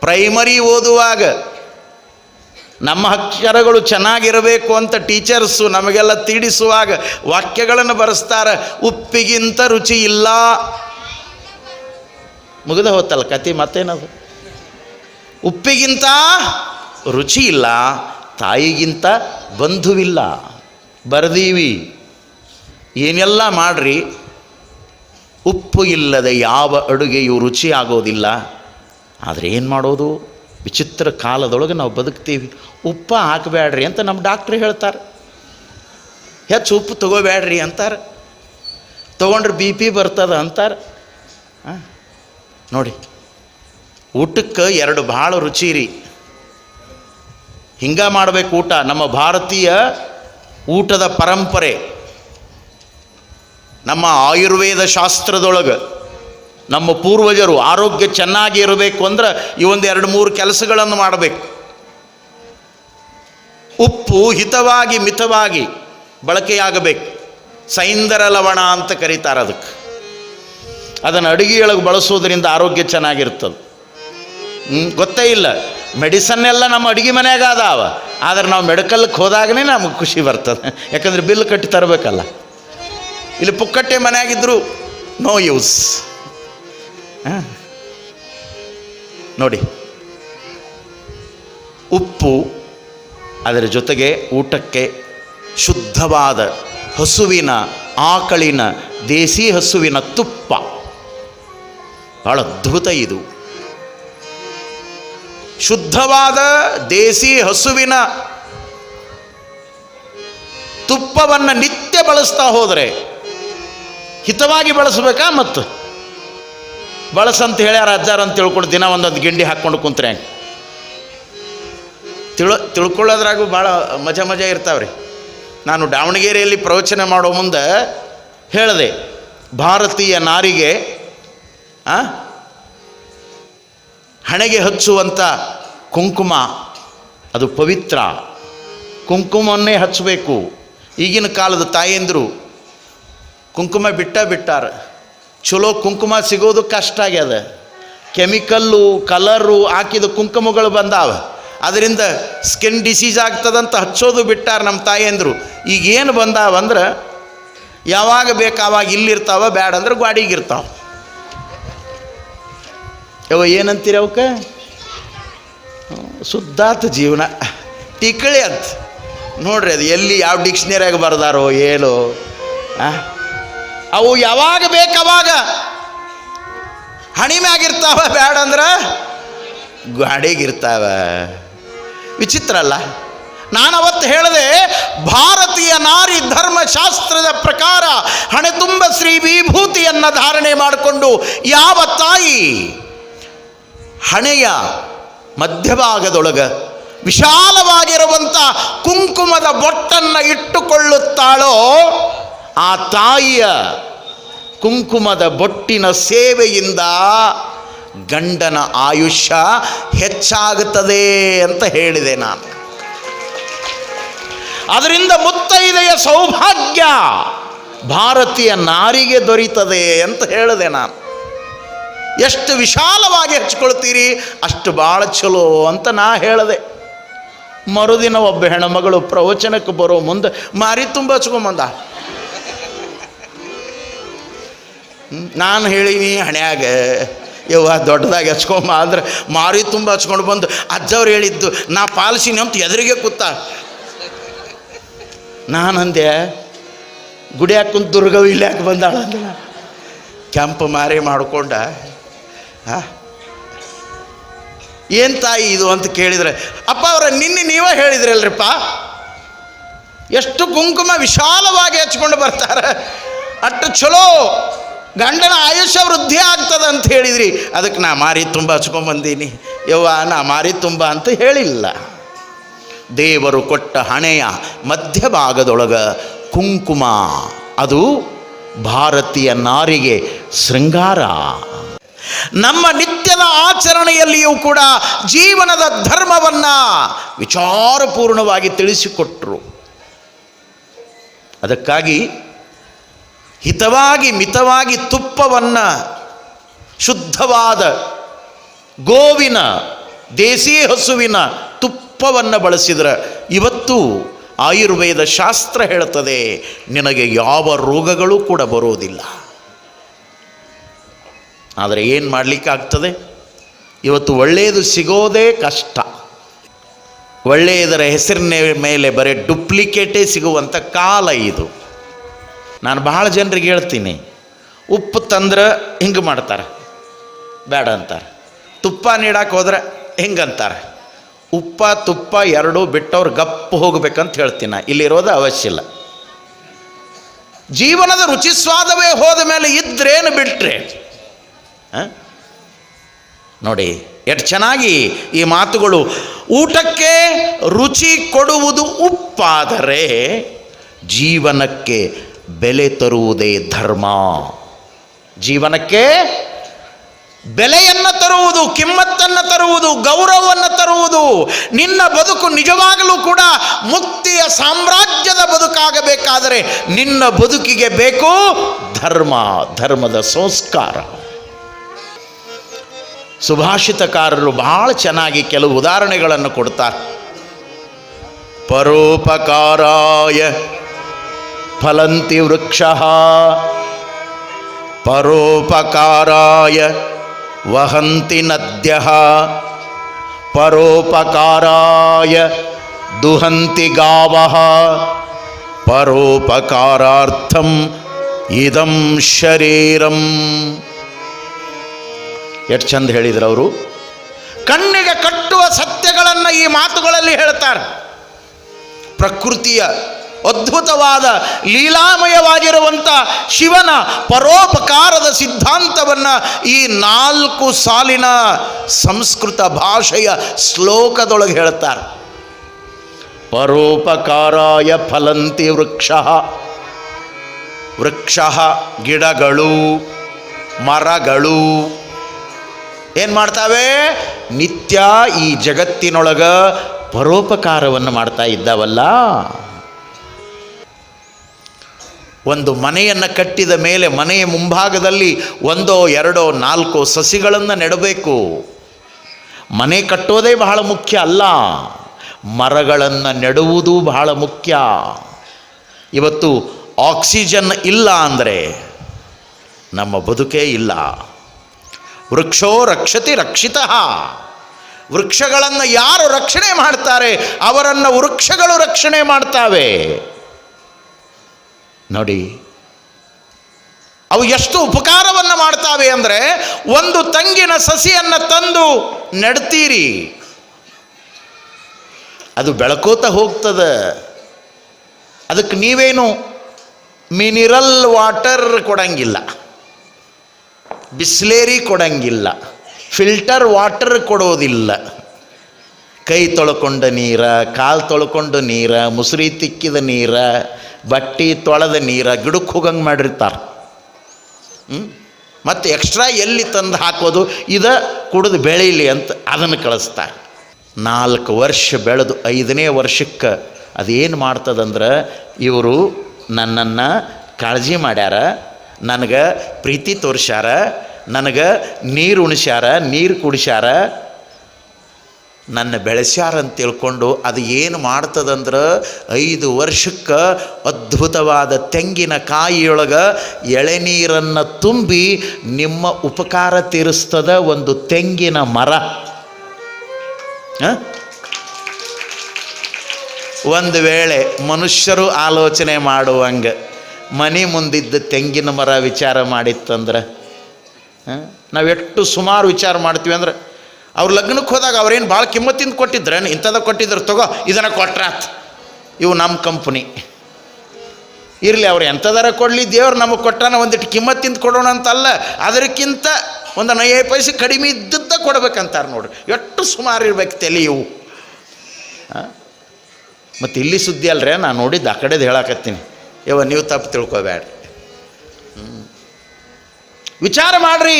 Primary ಓದುವಾಗ ನಮ್ಮ ಅಕ್ಷರಗಳು ಚೆನ್ನಾಗಿರಬೇಕು ಅಂತ ಟೀಚರ್ಸು ನಮಗೆಲ್ಲ ತಿಳಿಸುವಾಗ ವಾಕ್ಯಗಳನ್ನು ಬರೆಸ್ತಾರೆ. ಉಪ್ಪಿಗಿಂತ ರುಚಿ ಇಲ್ಲ. ಮುಗಿದ ಹೋತಲ್ಲ ಕತೆ, ಮತ್ತೇನದು? ಉಪ್ಪಿಗಿಂತ ರುಚಿ ಇಲ್ಲ, ತಾಯಿಗಿಂತ ಬಂಧುವಿಲ್ಲ. ಬರ್ದೀವಿ, ಏನೆಲ್ಲ ಮಾಡ್ರಿ, ಉಪ್ಪು ಇಲ್ಲದೆ ಯಾವ ಅಡುಗೆಯೂ ರುಚಿ ಆಗೋದಿಲ್ಲ. ಆದರೆ ಏನು ಮಾಡೋದು? ವಿಚಿತ್ರ ಕಾಲದೊಳಗೆ ನಾವು ಬದುಕ್ತೀವಿ. ಉಪ್ಪು ಹಾಕಬೇಡ್ರಿ ಅಂತ ನಮ್ಮ ಡಾಕ್ಟ್ರು ಹೇಳ್ತಾರೆ. ಹೆಚ್ಚು ಉಪ್ಪು ತೊಗೋಬೇಡ್ರಿ ಅಂತಾರೆ. ತೊಗೊಂಡ್ರೆ BP ಬರ್ತದೆ ಅಂತಾರೆ. ನೋಡಿ, ಊಟಕ್ಕೆ ಎರಡು ಭಾಳ ರುಚಿ ರೀ. ಹಿಂಗೆ ಮಾಡಬೇಕು ಊಟ. ನಮ್ಮ ಭಾರತೀಯ ಊಟದ ಪರಂಪರೆ, ನಮ್ಮ ಆಯುರ್ವೇದ ಶಾಸ್ತ್ರದೊಳಗೆ ನಮ್ಮ ಪೂರ್ವಜರು ಆರೋಗ್ಯ ಚೆನ್ನಾಗಿ ಇರಬೇಕು ಅಂದ್ರೆ ಈ ಒಂದು 2-3 ಕೆಲಸಗಳನ್ನು ಮಾಡಬೇಕು. ಉಪ್ಪು ಹಿತವಾಗಿ ಮಿತವಾಗಿ ಬಳಕೆಯಾಗಬೇಕು. ಸೈಂದರ ಲವಣ ಅಂತ ಕರೀತಾರೆ ಅದಕ್ಕೆ. ಅದನ್ನು ಅಡುಗೆಯೊಳಗೆ ಬಳಸೋದ್ರಿಂದ ಆರೋಗ್ಯ ಚೆನ್ನಾಗಿರ್ತದೆ. ಗೊತ್ತೇ ಇಲ್ಲ, ಮೆಡಿಸನ್ ಎಲ್ಲ ನಮ್ಮ ಅಡುಗೆ ಮನೆಯಾಗ ಅದಾವ. ಆದರೆ ನಾವು ಮೆಡಿಕಲ್ಗೆ ಹೋದಾಗನೇ ನಮಗೆ ಖುಷಿ ಬರ್ತದೆ. ಯಾಕಂದರೆ ಬಿಲ್ ಕಟ್ಟಿ ತರಬೇಕಲ್ಲ. ಇಲ್ಲಿ ಪುಕ್ಕಟ್ಟೆ ಮನೆಯಾಗಿದ್ದರೂ ನೋ ಯೂಸ್. ನೋಡಿ, ಉಪ್ಪು, ಅದರ ಜೊತೆಗೆ ಊಟಕ್ಕೆ ಶುದ್ಧವಾದ ಹಸುವಿನ, ಆಕಳಿನ, ದೇಸಿ ಹಸುವಿನ ತುಪ್ಪ. ಭಾಳ ಅದ್ಭುತ ಇದು. ಶುದ್ಧವಾದ ದೇಸಿ ಹಸುವಿನ ತುಪ್ಪವನ್ನು ನಿತ್ಯ ಬಳಸ್ತಾ ಹೋದರೆ, ಹಿತವಾಗಿ ಬಳಸಬೇಕಾ? ಮತ್ತು ಬಳಸಂತ ಹೇಳ್ಯಾರ ಅಜ್ಜಾರ ಅಂತ ತಿಳ್ಕೊಂಡು ದಿನ ಒಂದೊಂದು ಗಿಂಡಿ ಹಾಕ್ಕೊಂಡು ಕುಂತ್ರೆ ತಿಳ್ಕೊಳ್ಳೋದ್ರಾಗೂ ಭಾಳ ಮಜಾ ಇರ್ತಾವ್ರಿ. ನಾನು ದಾವಣಗೆರೆಯಲ್ಲಿ ಪ್ರವಚನ ಮಾಡೋ ಮುಂದೆ ಹೇಳಿದೆ, ಭಾರತೀಯ ನಾರಿಗೆ ಹಣೆಗೆ ಹಚ್ಚುವಂಥ ಕುಂಕುಮ ಅದು ಪವಿತ್ರ. ಕುಂಕುಮವನ್ನೇ ಹಚ್ಚಬೇಕು. ಈಗಿನ ಕಾಲದ ತಾಯಂದಿರು ಕುಂಕುಮ ಬಿಟ್ಟಾರ. ಚಲೋ ಕುಂಕುಮ ಸಿಗೋದು ಕಷ್ಟ ಆಗ್ಯದ. ಕೆಮಿಕಲ್ಲು, ಕಲರು ಹಾಕಿದ ಕುಂಕುಮಗಳು ಬಂದಾವ. ಅದರಿಂದ ಸ್ಕಿನ್ ಡಿಸೀಸ್ ಆಗ್ತದಂತ ಹಚ್ಚೋದು ಬಿಟ್ಟಾರ ನಮ್ಮ ತಾಯಂದರು. ಈಗೇನು ಬಂದಾವಂದ್ರೆ ಯಾವಾಗ ಬೇಕು ಆವಾಗ ಇಲ್ಲಿರ್ತಾವ, ಬ್ಯಾಡ ಅಂದ್ರೆ ಗಾಡಿಗಿರ್ತಾವ. ಏನಂತೀರಿ ಅವಕ್ಕೆ? ಶುದ್ಧಾತ ಜೀವನ ಟಿಕಳಿ ಅಂತ ನೋಡ್ರಿ. ಅದು ಎಲ್ಲಿ ಯಾವ ಡಿಕ್ಷನರಿಯಾಗ ಬರ್ದಾರೋ ಏನೋ. ಅವು ಯಾವಾಗ ಬೇಕಾವಾಗ ಹಣಿಮ್ಯಾಗಿರ್ತಾವ, ಬ್ಯಾಡ ಅಂದ್ರೆ ಗಾಡಿಗಿರ್ತಾವ. ವಿಚಿತ್ರ ಅಲ್ಲ? ನಾನು ಅವತ್ತು ಹೇಳಿದೆ, ಭಾರತೀಯ ನಾರಿ ಧರ್ಮಶಾಸ್ತ್ರದ ಪ್ರಕಾರ ಹಣೆ ತುಂಬ ಶ್ರೀ ವಿಭೂತಿಯನ್ನು ಧಾರಣೆ ಮಾಡಿಕೊಂಡು ಯಾವ ತಾಯಿ ಹಣೆಯ ಮಧ್ಯಭಾಗದೊಳಗೆ ವಿಶಾಲವಾಗಿರುವಂಥ ಕುಂಕುಮದ ಬೊಟ್ಟನ್ನು ಇಟ್ಟುಕೊಳ್ಳುತ್ತಾಳೋ, ಆ ತಾಯಿಯ ಕುಂಕುಮದ ಬೊಟ್ಟಿನ ಸೇವೆಯಿಂದ ಗಂಡನ ಆಯುಷ್ಯ ಹೆಚ್ಚಾಗುತ್ತದೆ ಅಂತ ಹೇಳಿದೆ ನಾನು. ಅದರಿಂದ ಮುತ್ತೈದೆಯ ಸೌಭಾಗ್ಯ ಭಾರತೀಯ ನಾರಿಗೆ ದೊರೀತದೆ ಅಂತ ಹೇಳಿದೆ ನಾನು. ಎಷ್ಟು ವಿಶಾಲವಾಗಿ ಹಚ್ಕೊಳ್ತೀರಿ ಅಷ್ಟು ಭಾಳ ಚಲೋ ಅಂತ ನಾ ಹೇಳಿದೆ. ಮರುದಿನ ಒಬ್ಬ ಹೆಣ್ಮಗಳು ಪ್ರವಚನಕ್ಕೆ ಬರೋ ಮುಂದೆ ಮಾರಿ ತುಂಬ ಹಚ್ಕೊಂಬಂದ. ನಾನು ಹೇಳೀನಿ ಹಣ್ಯಾಗ, ಯವ್ವ ದೊಡ್ಡದಾಗಿ ಹಚ್ಕೊಂಬ ಅಂದ್ರೆ ಮಾರಿ ತುಂಬ ಹಚ್ಕೊಂಡು ಬಂದು ಅಜ್ಜವ್ರು ಹೇಳಿದ್ದು ನಾ ಪಾಲಿಸಿನಿ ಅಂತ ಎದುರಿಗೆ ಕೂತ. ನಾನಂದೆ, ಗುಡಿ ಹಾಕೊಂಡು ದುರ್ಗವು ಇಲ್ಲಿ ಯಾಕೆ ಬಂದಾಳ ಅಂದ. ಕೆಂಪು ಮಾರಿ ಮಾಡ್ಕೊಂಡ. ಏನು ತಾಯಿ ಇದು ಅಂತ ಕೇಳಿದರೆ, ಅಪ್ಪ ಅವರ ನಿನ್ನೆ ನೀವೇ ಹೇಳಿದ್ರಲ್ರಿಪ್ಪ, ಎಷ್ಟು ಕುಂಕುಮ ವಿಶಾಲವಾಗಿ ಹಚ್ಕೊಂಡು ಬರ್ತಾರೆ, ಅಷ್ಟು ಚಲೋ ಗಂಡನ ಆಯುಷ್ಯ ವೃದ್ಧಿ ಆಗ್ತದೆ ಅಂತ ಹೇಳಿದ್ರಿ. ಅದಕ್ಕೆ ನಾ ಮಾರಿ ತುಂಬ ಹಚ್ಕೊಂಡ್ಬಂದೀನಿ. ಯವ್ವ ನಾ ಮಾರಿ ತುಂಬ ಅಂತ ಹೇಳಿಲ್ಲ. ದೇವರು ಕೊಟ್ಟ ಹಣೆಯ ಮಧ್ಯಭಾಗದೊಳಗೆ ಕುಂಕುಮ, ಅದು ಭಾರತೀಯ ನಾರಿಗೆ ಶೃಂಗಾರ. ನಮ್ಮ ನಿತ್ಯದ ಆಚರಣೆಯಲ್ಲಿಯೂ ಕೂಡ ಜೀವನದ ಧರ್ಮವನ್ನು ವಿಚಾರಪೂರ್ಣವಾಗಿ ತಿಳಿಸಿಕೊಟ್ರು. ಅದಕ್ಕಾಗಿ ಹಿತವಾಗಿ ಮಿತವಾಗಿ ತುಪ್ಪವನ್ನು, ಶುದ್ಧವಾದ ಗೋವಿನ ದೇಸಿ ಹಸುವಿನ ತುಪ್ಪವನ್ನು ಬಳಸಿದ್ರೆ ಇವತ್ತು ಆಯುರ್ವೇದ ಶಾಸ್ತ್ರ ಹೇಳ್ತದೆ ನಿನಗೆ ಯಾವ ರೋಗಗಳು ಕೂಡ ಬರೋದಿಲ್ಲ. ಆದರೆ ಏನು ಮಾಡಲಿಕ್ಕಾಗ್ತದೆ? ಇವತ್ತು ಒಳ್ಳೆಯದು ಸಿಗೋದೇ ಕಷ್ಟ. ಒಳ್ಳೆಯದರ ಹೆಸರಿನ ಮೇಲೆ ಬರೀ ಡುಪ್ಲಿಕೇಟೇ ಸಿಗುವಂಥ ಕಾಲ ಇದು. ನಾನು ಬಹಳ ಜನರಿಗೆ ಹೇಳ್ತೀನಿ, ಉಪ್ಪು ತಂದ್ರೆ ಹಿಂಗೆ ಮಾಡ್ತಾರೆ, ಬೇಡ ಅಂತಾರೆ. ತುಪ್ಪ ನೀಡಕ್ಕೆ ಹೋದ್ರೆ ಹಿಂಗಂತಾರೆ. ಉಪ್ಪ ತುಪ್ಪ ಎರಡೂ ಬಿಟ್ಟವ್ರು ಗಪ್ಪು ಹೋಗ್ಬೇಕಂತ ಹೇಳ್ತೀನಿ. ಇಲ್ಲಿರೋದು ಅವಶ್ಯ ಇಲ್ಲ. ಜೀವನದ ರುಚಿ ಸ್ವಾದವೇ ಹೋದ ಮೇಲೆ ಇದ್ರೇನು ಬಿಟ್ರೆ ನೋಡಿ ಎಷ್ಟು ಚೆನ್ನಾಗಿ ಈ ಮಾತುಗಳು. ಊಟಕ್ಕೆ ರುಚಿ ಕೊಡುವುದು ಉಪ್ಪಾದರೆ ಜೀವನಕ್ಕೆ ಬೆಲೆ ತರುವುದೇ ಧರ್ಮ. ಜೀವನಕ್ಕೆ ಬೆಲೆಯನ್ನು ತರುವುದು, ಕಿಮ್ಮತ್ತನ್ನು ತರುವುದು, ಗೌರವವನ್ನು ತರುವುದು. ನಿನ್ನ ಬದುಕು ನಿಜವಾಗಲೂ ಕೂಡ ಮುಕ್ತಿಯ ಸಾಮ್ರಾಜ್ಯದ ಬದುಕಾಗಬೇಕಾದರೆ ನಿನ್ನ ಬದುಕಿಗೆ ಬೇಕು ಧರ್ಮ, ಧರ್ಮದ ಸಂಸ್ಕಾರ. ಸುಭಾಷಿತಕಾರರು ಬಹಳ ಚೆನ್ನಾಗಿ ಕೆಲವು ಉದಾಹರಣೆಗಳನ್ನು ಕೊಡ್ತಾರೆ. ಪರೋಪಕಾರಾಯ ಫಲಂತಿ ವೃಕ್ಷಃ, ಪರೋಪಕಾರಾಯ ವಹಂತಿ ನದ್ಯಃ, ಪರೋಪಕಾರಾಯ ದುಹಂತಿ ಗಾವಃ, ಪರೋಪಕಾರಾರ್ಥಂ ಇದಂ ಶರೀರಂ. ಎಷ್ಟು ಚಂದ ಹೇಳಿದ್ರು ಅವರು. ಕಣ್ಣಿಗೆ ಕಟ್ಟುವ ಸತ್ಯಗಳನ್ನು ಈ ಮಾತುಗಳಲ್ಲಿ ಹೇಳ್ತಾರೆ. ಪ್ರಕೃತಿಯ ಅದ್ಭುತವಾದ ಲೀಲಾಮಯವಾಗಿರುವಂಥ ಶಿವನ ಪರೋಪಕಾರದ ಸಿದ್ಧಾಂತವನ್ನು ಈ 4 ಸಾಲಿನ ಸಂಸ್ಕೃತ ಭಾಷೆಯ ಶ್ಲೋಕದೊಳಗೆ ಹೇಳ್ತಾರೆ. ಪರೋಪಕಾರಾಯ ಫಲಂತಿ ವೃಕ್ಷಃ, ವೃಕ್ಷಃ ಗಿಡಗಳು, ಮರಗಳು ಏನು ಮಾಡ್ತಾವೆ? ನಿತ್ಯ ಈ ಜಗತ್ತಿನೊಳಗ ಪರೋಪಕಾರವನ್ನು ಮಾಡ್ತಾ ಇದ್ದಾವಲ್ಲ. ಒಂದು ಮನೆಯನ್ನು ಕಟ್ಟಿದ ಮೇಲೆ ಮನೆಯ ಮುಂಭಾಗದಲ್ಲಿ 1, 2, 4 ಸಸಿಗಳನ್ನು ನೆಡಬೇಕು. ಮನೆ ಕಟ್ಟೋದೇ ಬಹಳ ಮುಖ್ಯ ಅಲ್ಲ, ಮರಗಳನ್ನು ನೆಡುವುದು ಬಹಳ ಮುಖ್ಯ. ಇವತ್ತು ಆಕ್ಸಿಜನ್ ಇಲ್ಲ ಅಂದರೆ ನಮ್ಮ ಬದುಕೇ ಇಲ್ಲ. ವೃಕ್ಷೋ ರಕ್ಷತಿ ರಕ್ಷಿತಃ. ವೃಕ್ಷಗಳನ್ನು ಯಾರು ರಕ್ಷಣೆ ಮಾಡ್ತಾರೆ ಅವರನ್ನು ವೃಕ್ಷಗಳು ರಕ್ಷಣೆ ಮಾಡ್ತಾವೆ. ನೋಡಿ ಅವು ಎಷ್ಟು ಉಪಕಾರವನ್ನು ಮಾಡ್ತಾವೆ ಅಂದರೆ, ಒಂದು ತೆಂಗಿನ ಸಸಿಯನ್ನು ತಂದು ನೆಡ್ತೀರಿ, ಅದು ಬೆಳಕೋತ ಹೋಗ್ತದೆ. ಅದಕ್ಕೆ ನೀವೇನು ಮಿನಿರಲ್ ವಾಟರ್ ಕೊಡಂಗಿಲ್ಲ, ಬಿಸ್ಲೇರಿ ಕೊಡಂಗಿಲ್ಲ, ಫಿಲ್ಟರ್ ವಾಟರ್ ಕೊಡೋದಿಲ್ಲ. ಕೈ ತೊಳ್ಕೊಂಡ ನೀರ, ಕಾಲು ತೊಳ್ಕೊಂಡು ನೀರ, ಮುಸುರಿ ತಿಕ್ಕಿದ ನೀರ, ಬಟ್ಟೆ ತೊಳೆದ ನೀರ ಗಿಡಕ್ಕೆ ಹೋಗಂಗೆ ಮಾಡಿರ್ತಾರೆ. ಮತ್ತು ಎಕ್ಸ್ಟ್ರಾ ಎಲ್ಲಿ ತಂದು ಹಾಕೋದು, ಇದು ಕುಡಿದು ಬೆಳೀಲಿ ಅಂತ ಅದನ್ನು ಕಳಿಸ್ತಾರೆ. 4 ವರ್ಷ ಬೆಳೆದು 5ನೇ ವರ್ಷಕ್ಕೆ ಅದೇನು ಮಾಡ್ತದಂದ್ರೆ, ಇವರು ನನ್ನನ್ನು ಕಾಳಜಿ ಮಾಡ್ಯಾರ, ನನಗೆ ಪ್ರೀತಿ ತೋರಿಸ್ಯಾರ, ನನಗೆ ನೀರು ಉಣಿಸ್ಯಾರ, ನೀರು ಕುಡಿಸ್ಯಾರ, ನನ್ನ ಬೆಳೆಸ್ಯಾರ ಅಂತ ತಿಳ್ಕೊಂಡು ಅದು ಏನು ಮಾಡ್ತದಂದ್ರೆ 5 ವರ್ಷಕ್ಕೆ ಅದ್ಭುತವಾದ ತೆಂಗಿನ ಕಾಯಿಯೊಳಗೆ ಎಳೆನೀರನ್ನು ತುಂಬಿ ನಿಮ್ಮ ಉಪಕಾರ ತೀರಿಸ್ತದ ಒಂದು ತೆಂಗಿನ ಮರ. ಒಂದು ವೇಳೆ ಮನುಷ್ಯರು ಆಲೋಚನೆ ಮಾಡುವಂಗೆ ಮನೆ ಮುಂದಿದ್ದ ತೆಂಗಿನ ಮರ ವಿಚಾರ ಮಾಡಿತ್ತಂದ್ರೆ, ನಾವು ಎಷ್ಟು ಸುಮಾರು ವಿಚಾರ ಮಾಡ್ತೀವಿ ಅಂದ್ರೆ, ಅವ್ರ ಲಗ್ನಕ್ಕೆ ಹೋದಾಗ ಅವ್ರೇನು ಭಾಳ ಕಿಮ್ಮತ್ತಿಂದ ಕೊಟ್ಟಿದ್ರೆ, ಇಂಥದ್ದು ಕೊಟ್ಟಿದ್ರು, ತಗೋ ಇದನ್ನು ಕೊಟ್ರಾತ್, ಇವು ನಮ್ಮ ಕಂಪ್ನಿ ಇರಲಿ, ಅವ್ರು ಎಂಥದಾರ ಕೊಡಲಿ, ದೇವ್ರು ನಮಗೆ ಕೊಟ್ಟಾನ, ಒಂದಿಟ್ಟು ಕಿಮ್ಮತ್ತಿಂದ ಕೊಡೋಣ ಅಂತಲ್ಲ, ಅದಕ್ಕಿಂತ ಒಂದು 9 ಪೈಸೆ ಕಡಿಮೆ ಇದ್ದದ್ದ ಕೊಡ್ಬೇಕಂತಾರೆ. ನೋಡ್ರಿ ಎಷ್ಟು ಸುಮಾರು ಇರ್ಬೇಕು ತಲೆ ಇವು. ಮತ್ತು ಇಲ್ಲಿ ಸುದ್ದಿ ಅಲ್ರೇ, ನಾನು ನೋಡಿದ್ದು ಆ ಕಡೆದು ಹೇಳಕತ್ತೀನಿ. ನೀವು ತಪ್ಪು ತಿಳ್ಕೊಬೇಡ್ರಿ. ವಿಚಾರ ಮಾಡ್ರಿ.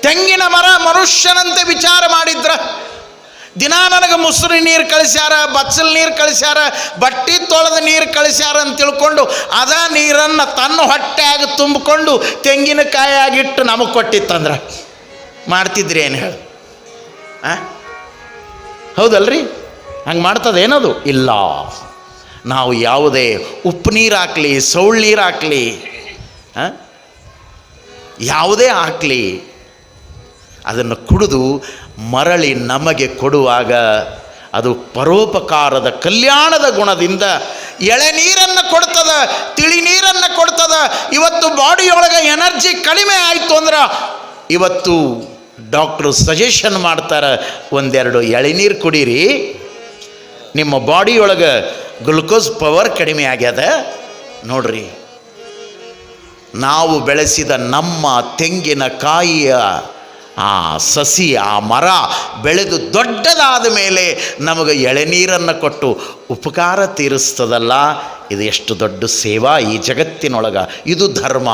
ತೆಂಗಿನ ಮರ ಮನುಷ್ಯನಂತೆ ವಿಚಾರ ಮಾಡಿದ್ರ, ದಿನ ನನಗೆ ಮುಸುರಿ ನೀರು ಕಳಿಸ್ಯಾರ, ಬಚ್ಚಲ್ ನೀರು ಕಳಿಸ್ಯಾರ, ಬಟ್ಟೆ ತೊಳೆದ ನೀರು ಕಳಿಸ್ಯಾರ ಅಂತ ತಿಳ್ಕೊಂಡು ಅದ ನೀರನ್ನು ತನ್ನ ಹೊಟ್ಟೆಯಾಗಿ ತುಂಬಿಕೊಂಡು ತೆಂಗಿನಕಾಯಿಯಾಗಿಟ್ಟು ನಮಗೆ ಕೊಟ್ಟಿತ್ತಂದ್ರೆ ಮಾಡ್ತಿದ್ರಿ ಏನು ಹೇಳಿ? ಹೌದಲ್ರಿ? ಹಂಗೆ ಮಾಡ್ತದೆ ಏನದು? ಇಲ್ಲ. ನಾವು ಯಾವುದೇ ಉಪ್ಪು ನೀರು ಹಾಕಲಿ, ಸೌಳು ನೀರು ಹಾಕಲಿ, ಯಾವುದೇ ಹಾಕಲಿ, ಅದನ್ನು ಕುಡಿದು ಮರಳಿ ನಮಗೆ ಕೊಡುವಾಗ ಅದು ಪರೋಪಕಾರದ ಕಲ್ಯಾಣದ ಗುಣದಿಂದ ಎಳೆನೀರನ್ನು ಕೊಡ್ತದ, ತಿಳಿ ನೀರನ್ನು ಕೊಡ್ತದ. ಇವತ್ತು ಬಾಡಿಯೊಳಗೆ ಎನರ್ಜಿ ಕಡಿಮೆ ಆಯಿತು ಅಂದ್ರೆ ಇವತ್ತು ಡಾಕ್ಟ್ರು ಸಜೆಷನ್ ಮಾಡ್ತಾರೆ, ಒಂದೆರಡು ಎಳೆನೀರು ಕುಡೀರಿ, ನಿಮ್ಮ ಬಾಡಿಯೊಳಗೆ ಗ್ಲುಕೋಸ್ ಪವರ್ ಕಡಿಮೆ ಆಗ್ಯದ. ನೋಡ್ರಿ, ನಾವು ಬೆಳೆಸಿದ ನಮ್ಮ ತೆಂಗಿನಕಾಯಿಯ ಆ ಸಸಿ, ಆ ಮರ ಬೆಳೆದು ದೊಡ್ಡದಾದ ಮೇಲೆ ನಮಗೆ ಎಳೆನೀರನ್ನು ಕೊಟ್ಟು ಉಪಕಾರ ತೀರಿಸ್ತದಲ್ಲ, ಇದು ಎಷ್ಟು ದೊಡ್ಡ ಸೇವಾ ಈ ಜಗತ್ತಿನೊಳಗೆ. ಇದು ಧರ್ಮ.